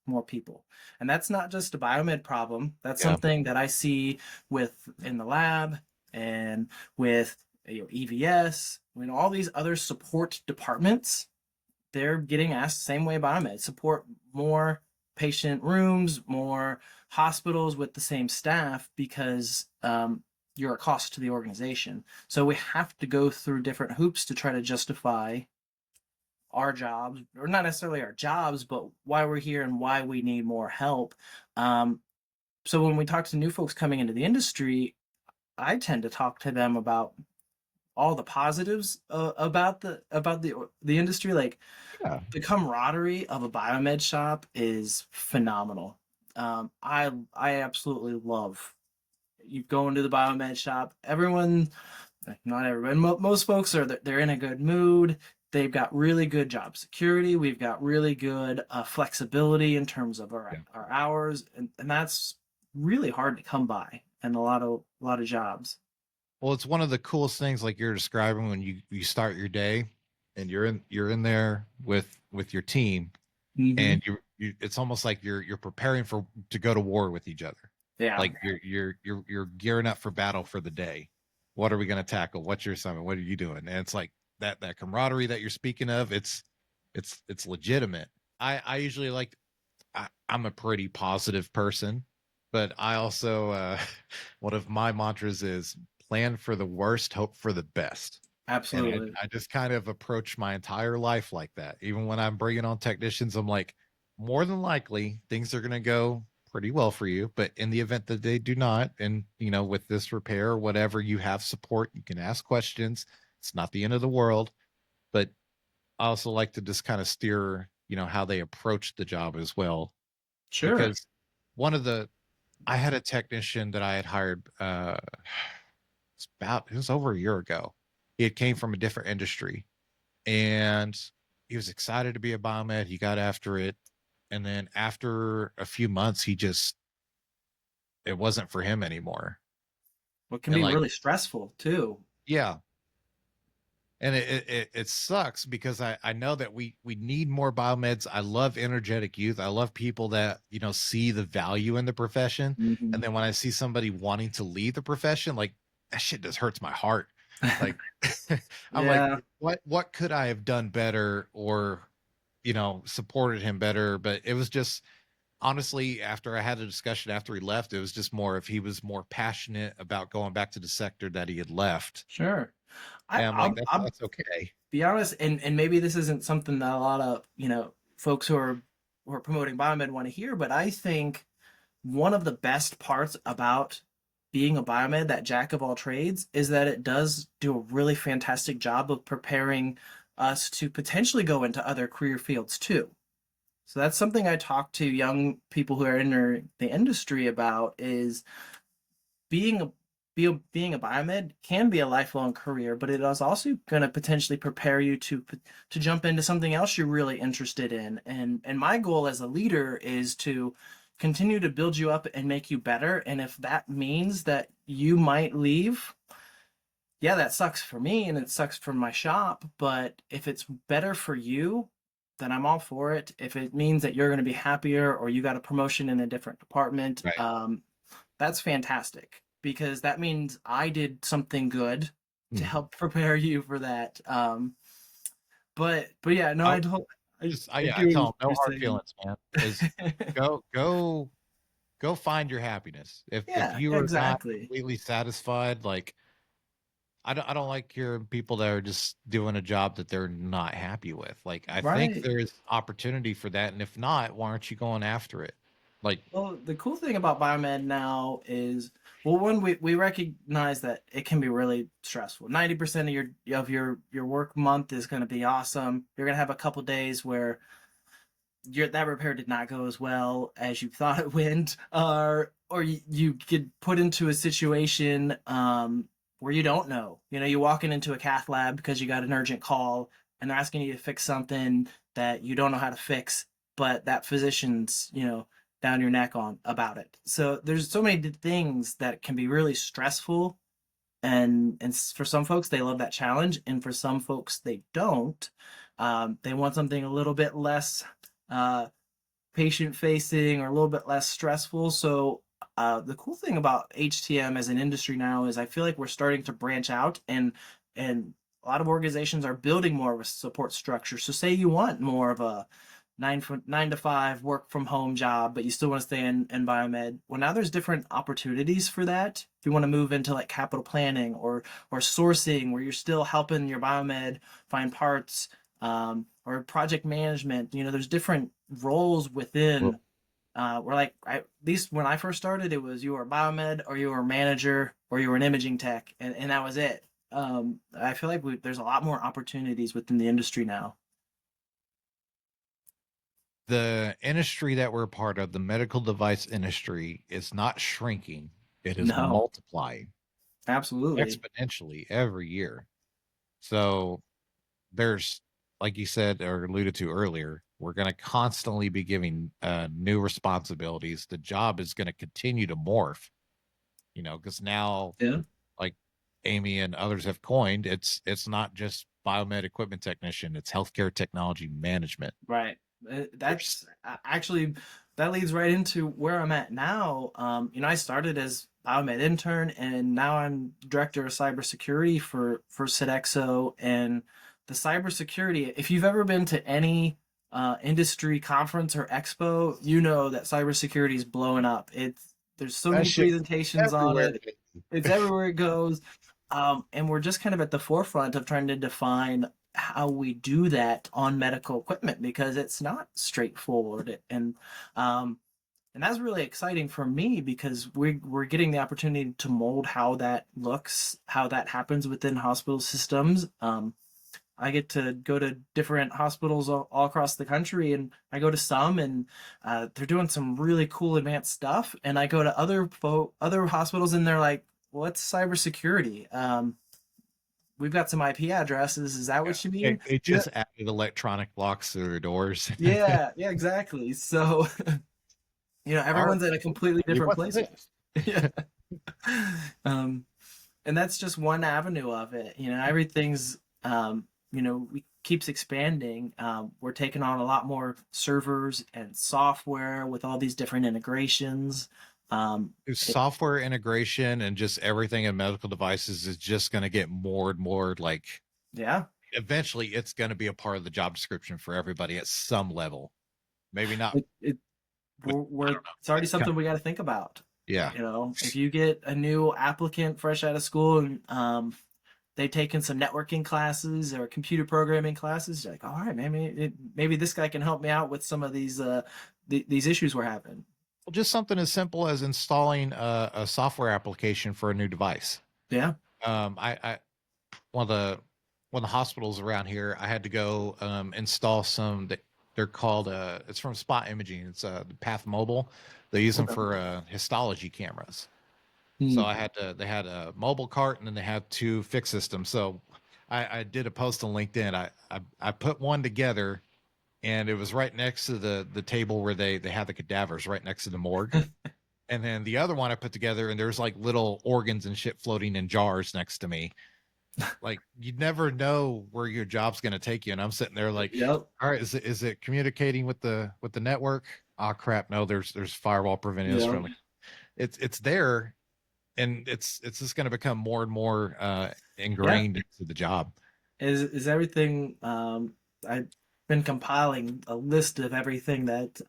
more people. And that's not just a biomed problem. That's Yeah. something that I see with in the lab and with EVS, all these other support departments. They're getting asked the same way biomed support more patient rooms, more hospitals with the same staff because you're a cost to the organization. So we have to go through different hoops to try to justify our jobs, or not necessarily our jobs, but why we're here and why we need more help. Um, so when we talk to new folks coming into the industry, I tend to talk to them about all the positives about the industry. Like Yeah. the camaraderie of a biomed shop is phenomenal. I absolutely love you go into the biomed shop. Everyone, not everyone, most folks they're in a good mood. They've got really good job security. We've got really good flexibility in terms of Yeah. our hours, and that's really hard to come by in a lot of jobs. Well, it's one of the coolest things like you're describing when you start your day and you're in there with your team Mm-hmm. and you it's almost like you're preparing for to go to war with each other. Yeah, Like you're gearing up for battle for the day. What are we going to tackle? What's your assignment? What are you doing? And it's like that camaraderie that you're speaking of. It's legitimate. I usually like I'm a pretty positive person, but I also one of my mantras is plan for the worst, hope for the best. And absolutely. I just kind of approach my entire life like that. Even when I'm bringing on technicians, I'm like, more than likely things are going to go pretty well for you. But in the event that they do not, and with this repair or whatever, you have support, you can ask questions. It's not the end of the world. But I also like to just kind of steer, how they approach the job as well. Sure. Because one of the I had a technician that I had hired it was over a year ago. He had came from a different industry and he was excited to be a biomed. He got after it. And then after a few months, it wasn't for him anymore. What can And be like, really stressful too. yeah. And it sucks because I know that we need more biomeds. I love energetic youth. I love people that, see the value in the profession. Hmm. And then when I see somebody wanting to leave the profession, like that shit just hurts my heart. Like I'm like, Yeah, what could I have done better or, supported him better? But it was just honestly, after I had a discussion after he left, it was just more if he was more passionate about going back to the sector that he had left. sure. And I'm like, I'll that's okay. be honest, and maybe this isn't something that a lot of folks who are promoting biomed want to hear, but I think one of the best parts about being a biomed, that jack of all trades, is that it does do a really fantastic job of preparing us to potentially go into other career fields too. So that's something I talk to young people who are in the industry about is being a being a biomed can be a lifelong career, but it is also going to potentially prepare you to jump into something else you're really interested in. And my goal as a leader is to continue to build you up and make you better. And if that means that you might leave, yeah, that sucks for me and it sucks for my shop. But if it's better for you, then I'm all for it. If it means that you're going to be happier or you got a promotion in a different department, Right. that's fantastic because that means I did something good to Hmm. help prepare you for that. But yeah, no, I I yeah, I do tell them what no you're hard saying. feelings, man. Is go find your happiness. If Yeah, you are not exactly. completely satisfied, like I don't like hearing people that are just doing a job that they're not happy with. Like I think Right. there's opportunity for that, and if not, why aren't you going after it? Like, Well, the cool thing about biomed now is, well, one, we recognize that it can be really stressful. 90% of your work month is going to be awesome. You're going to have a couple days where that repair did not go as well as you thought it went, or you get put into a situation where you don't know. You're walking into a cath lab because you got an urgent call and they're asking you to fix something that you don't know how to fix, but that physician's down your neck on about it. So there's so many things that can be really stressful, and for some folks they love that challenge, and for some folks they don't. They want something a little bit less uh, patient facing or a little bit less stressful. So the cool thing about HTM as an industry now is I feel like we're starting to branch out, and a lot of organizations are building more of a support structure. So say you want more of a 9 to 5 work from home job, but you still want to stay in biomed. Well, now there's different opportunities for that. If you want to move into like capital planning or sourcing, where you're still helping your biomed find parts, or project management, there's different roles Well, within. We're like, at least when I first started, it was you were a biomed or you were a manager or you were an imaging tech, and that was it. I feel like there's a lot more opportunities within the industry now. the industry that we're part of, the medical device industry, is not shrinking. It is No, multiplying absolutely. exponentially every year. So there's, like you said or alluded to earlier, we're going to constantly be giving new responsibilities. The job is going to continue to morph, because now, Yeah. like Amy and others have coined, it's not just biomed equipment technician, it's healthcare technology management. Right. There's That's actually that leads right into where I'm at now. I started as biomed intern, and now I'm director of cybersecurity for Sodexo. And the cybersecurity, if you've ever been to any industry conference or expo, you know that cybersecurity is blowing up. There's so that many shit presentations on everywhere. it. It's everywhere it goes. And we're just kind of at the forefront of trying to define how we do that on medical equipment, because it's not straightforward. And that's really exciting for me, because we're getting the opportunity to mold how that looks, how that happens within hospital systems. I get to go to different hospitals all across the country, and I go to some, and they're doing some really cool advanced stuff. And I go to other hospitals, and they're like, "What's cybersecurity? We've got some IP addresses. Is that Yeah. what you mean?" They just added electronic locks to their doors. Yeah, yeah, exactly. So, Our everyone's at a completely different what's place. this? Yeah. Um, and that's just one avenue of it. Everything's, we keeps expanding. We're taking on a lot more servers and software with all these different integrations. There's It, software integration and just everything in medical devices is just going to get more and more like yeah, eventually it's going to be a part of the job description for everybody at some level. Maybe not it, it with, I don't know. it's already That's kind something of, we got to think about. yeah. If you get a new applicant fresh out of school, and they've taken some networking classes or computer programming classes, you're like, all right, maybe this guy can help me out with some of these issues we're having. Well, just something as simple as installing a software application for a new device. Yeah. I one of the hospitals around here, I had to go install some that they're called it's from Spot Imaging. It's the Path Mobile. They use them Okay. for histology cameras. So Hmm. they had a mobile cart and then they had two fixed systems. So I did a post on LinkedIn. I put one together and it was right next to the table where they had the cadavers right next to the morgue. And then the other one I put together and there's like little organs and shit floating in jars next to me. Like you never know where your job's going to take you. And I'm sitting there like, Yep. all right, is it communicating with the network? Oh crap. No, there's firewall preventing us Yep. from it. It's there, and it's just going to become more and more Yeah. ingrained into the job. Is everything? I've been compiling a list of everything that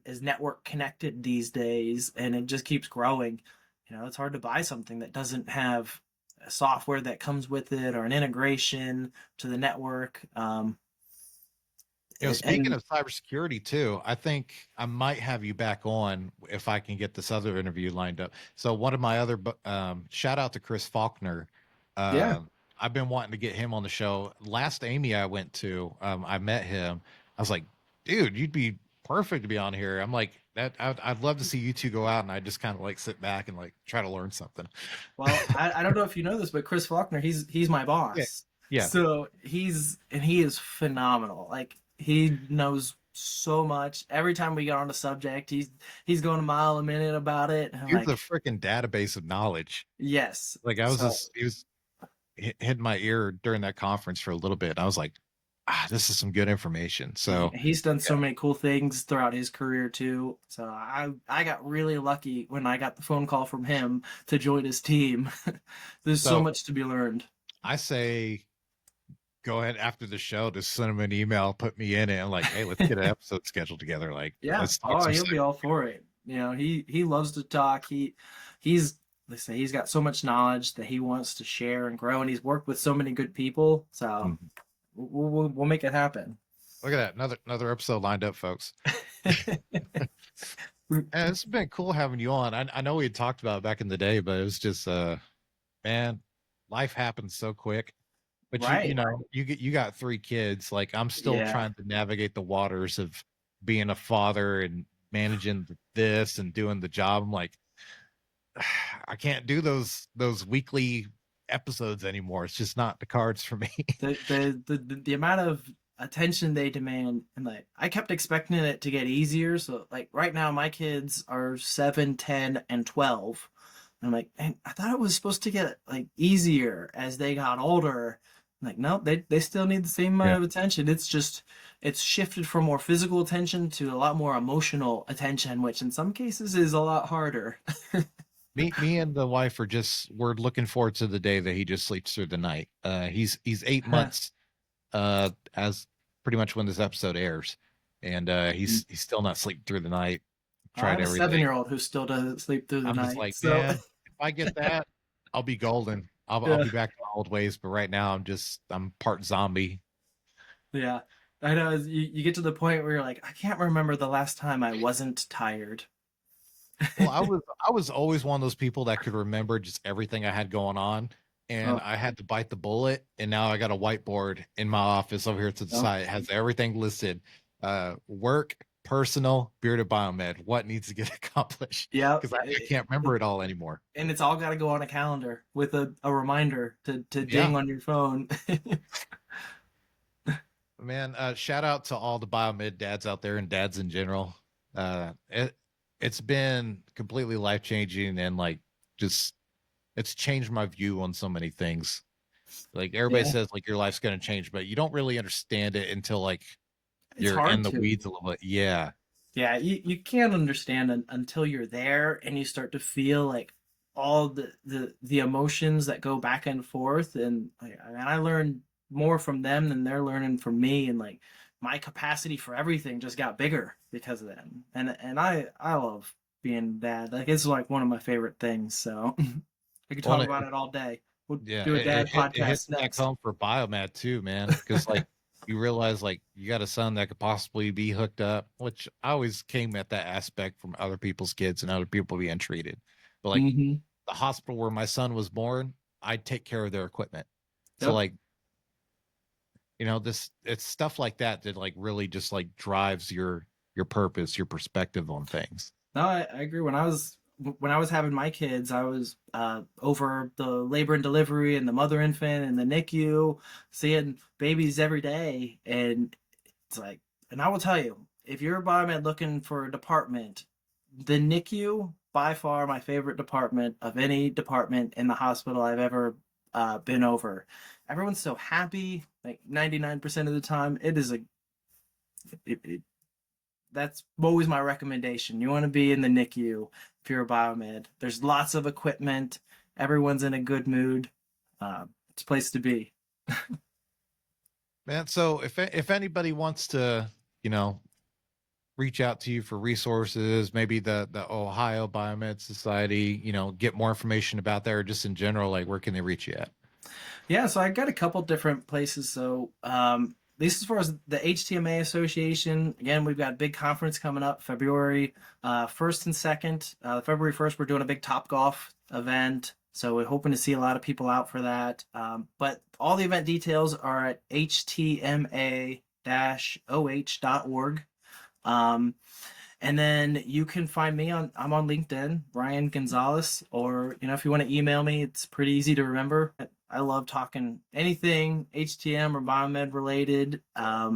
is network connected these days, and it just keeps growing. It's hard to buy something that doesn't have a software that comes with it, or an integration to the network. Speaking And of cybersecurity too, I think I might have you back on if I can get this other interview lined up. So one of my other shout out to Chris Faulkner. yeah, Uh, I've been wanting to get him on the show. Last Amy I went to, I met him. I was like, dude, you'd be perfect to be on here. I'm like that. I'd love to see you two go out and I just kind of like sit back and like try to learn something. well, I don't know if you know this, but Chris Faulkner, he's my Yeah, boss. yeah. So he is phenomenal. Like, he knows so much. Every time we get on a subject, he's going a mile a minute about it. And I'm Here's a like, freaking database of knowledge. yes. Like I was So just, he was hitting my ear during that conference for a little bit. I was like, this is some good information. So He's done yeah. so many cool things throughout his career too. So I got really lucky when I got the phone call from him to join his team. There's so So much to be learned. I say go ahead after the show, just send him an email, put me in it, and like, hey, let's get an episode scheduled together. Like, Yeah. let's talk Oh, some he'll be stuff. all for it. He loves to talk. He's let's say he's got so much knowledge that he wants to share and grow, and he's worked with so many good people. So Mhm. we'll make it happen. Look at that, another episode lined up, folks. And it's been cool having you on. I know we had talked about it back in the day, but it was just man, life happens so quick. But you Right. know, you got 3 kids. Like I'm still Yeah. trying to navigate the waters of being a father and managing this and doing the job. I'm like, I can't do those weekly episodes anymore. It's just not the cards for me. The amount of attention they demand, and like I kept expecting it to get easier. So like right now my kids are 7, 10, and 12. I'm like, and I thought it was supposed to get like easier as they got older. I'm like, no, they still need the same Yeah. amount of attention. It's just it's shifted from more physical attention to a lot more emotional attention, which in some cases is a lot harder. Me and the wife are just we're looking forward to the day that he just sleeps through the night. He's 8 months as pretty much when this episode airs. And he's still not sleeping through the night. I Tried have a everything. 7-year-old who still doesn't sleep through the I'm just night. like, So man, if I get that, I'll be golden. I'll yeah. be back to my old ways. But right now, I'm part zombie. Yeah. I know you get to the point where you're like, I can't remember the last time I wasn't tired. Well, I was always one of those people that could remember just everything I had going on, and Oh, I had to bite the bullet. And now I got a whiteboard in my office over here to the no. side. It has everything listed: work, personal, bearded biomed. What needs to get accomplished? Yeah. Because I can't remember it all anymore. And it's all got to go on a calendar with a reminder to Yeah, ding on your phone. man. Shout out to all the biomed dads out there and dads in general. It's been completely life changing and like just it's changed my view on so many things. Like everybody Yeah. says, like your life's gonna change, but you don't really understand it until like It's you're in hard the to. weeds a little bit. Yeah, Yeah, you can't understand until you're there and you start to feel like all the emotions that go back and forth. And like, I mean, I learned more from them than they're learning from me, and like my capacity for everything just got bigger because of them. And I love being dad. Like it's like one of my favorite things. So I could well, talk about it all day. We'll yeah, do a dad it hits podcast back next. home for biomed too, man. Because like you realize like you got a son that could possibly be hooked up, which I always came at that aspect from other people's kids and other people being treated. But like Hmm. the hospital where my son was born, I take care of their equipment. So Yep. like this it's stuff like that that like really just like drives your purpose, your perspective on things. No, I agree. When I was having my kids, I was over the labor and delivery and the mother infant and the NICU, seeing babies every day, and it's like, and I will tell you, if you're a biomed looking for a department, the NICU by far my favorite department of any department in the hospital I've ever been over. Everyone's so happy, like 99% of the time. It, that's always my recommendation. You want to be in the NICU if you're a biomed. There's lots of equipment. Everyone's in a good mood. It's a place to be. Man, so if anybody wants to, you know, reach out to you for resources, maybe the Ohio Biomed Society, get more information about that or just in general, like where can they reach you at? Yeah, so I got a couple different places. So at least as far as the HTMA Association, again, we've got a big conference coming up February 1st and 2nd. February 1st, we're doing a big Top Golf event. So we're hoping to see a lot of people out for that. But all the event details are at htma-oh.org. Um, and then you can find me I'm on LinkedIn, Ryan Gonzalez, or if you want to email me, it's pretty easy to remember. I love talking anything HTM or biomed related. Yeah,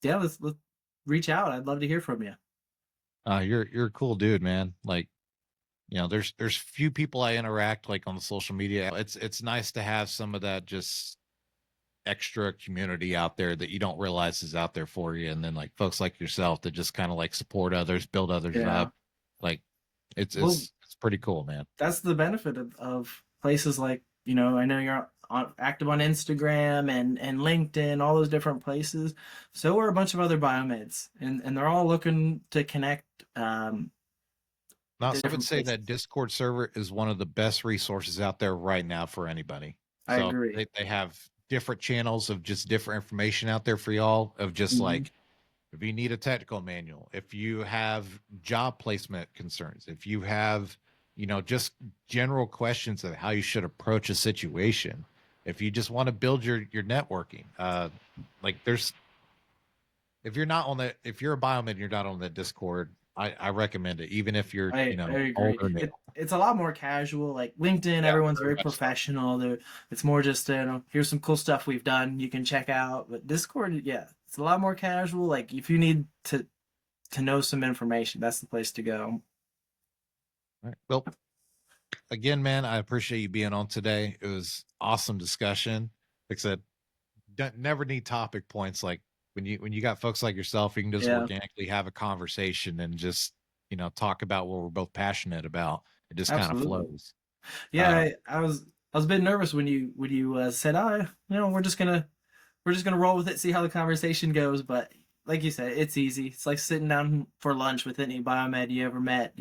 let's reach out. I'd love to hear from you. You're a cool dude, man. Like, there's few people I interact like on the social media. It's nice to have some of that just extra community out there that you don't realize is out there for you. And then like folks like yourself that just kind of like support others, build others Yeah. up. Like it's Well, it's pretty cool, man. that's the benefit of places like, I know you're active on Instagram and LinkedIn, all those different places. So are a bunch of other biomeds, and they're all looking to connect. Now, To so I would different say that places. Discord server is one of the best resources out there right now for anybody. I So agree. they have different channels of just different information out there for y'all of just Hmm. like if you need a technical manual, if you have job placement concerns, if you have, just general questions of how you should approach a situation, if you just want to build your networking, like there's if you're a biomed and you're not on the Discord, I recommend it, even if you're, I agree. old or new. It's a lot more casual. Like LinkedIn, Yeah, everyone's very very much so. professional. It's more just here's some cool stuff we've done you can check out. But Discord, yeah, it's a lot more casual. Like if you need to know some information, that's the place to go. All right. Well, again, man, I appreciate you being on today. It was awesome discussion. Like I said, never need topic points. Like when you got folks like yourself, you can just Yeah, organically have a conversation and just talk about what we're both passionate about. It just kind of absolutely. flows. Yeah, Um, I was a bit nervous when you said, we're just gonna roll with it, see how the conversation goes. But like you said, it's easy. It's like sitting down for lunch with any biomed you ever met.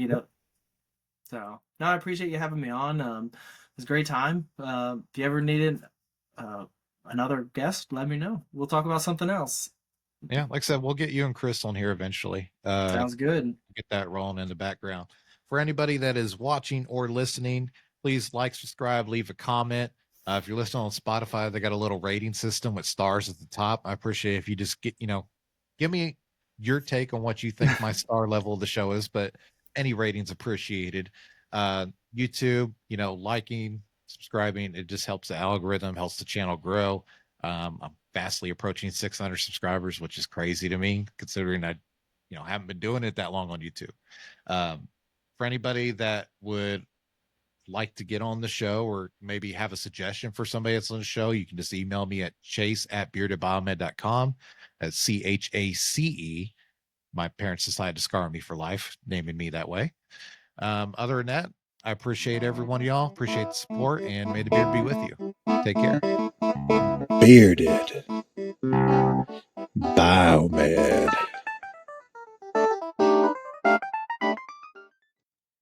So no, I appreciate you having me on. It was a great time. If you ever needed uh, another guest, let me know. We'll talk about something else. yeah, like I said, we'll get you and Chris on here eventually. Sounds good. Get that rolling in the background. For anybody that is watching or listening, please like, subscribe, leave a comment. If you're listening on Spotify, they got a little rating system with stars at the top. I appreciate if you just give me your take on what you think my star level of the show is, but any ratings appreciated. YouTube, liking, subscribing, it just helps the algorithm, helps the channel grow. I'm vastly approaching 600 subscribers, which is crazy to me considering I haven't been doing it that long on YouTube. Um, for anybody that would like to get on the show or maybe have a suggestion for somebody that's on the show, you can just email me at chace@beardedbiomed.com. That's CHACE. My parents decided to scar me for life, naming me that way. Other than that, I appreciate every one of y'all. Appreciate the support, and may the beard be with you. Take care. Bearded Biomed.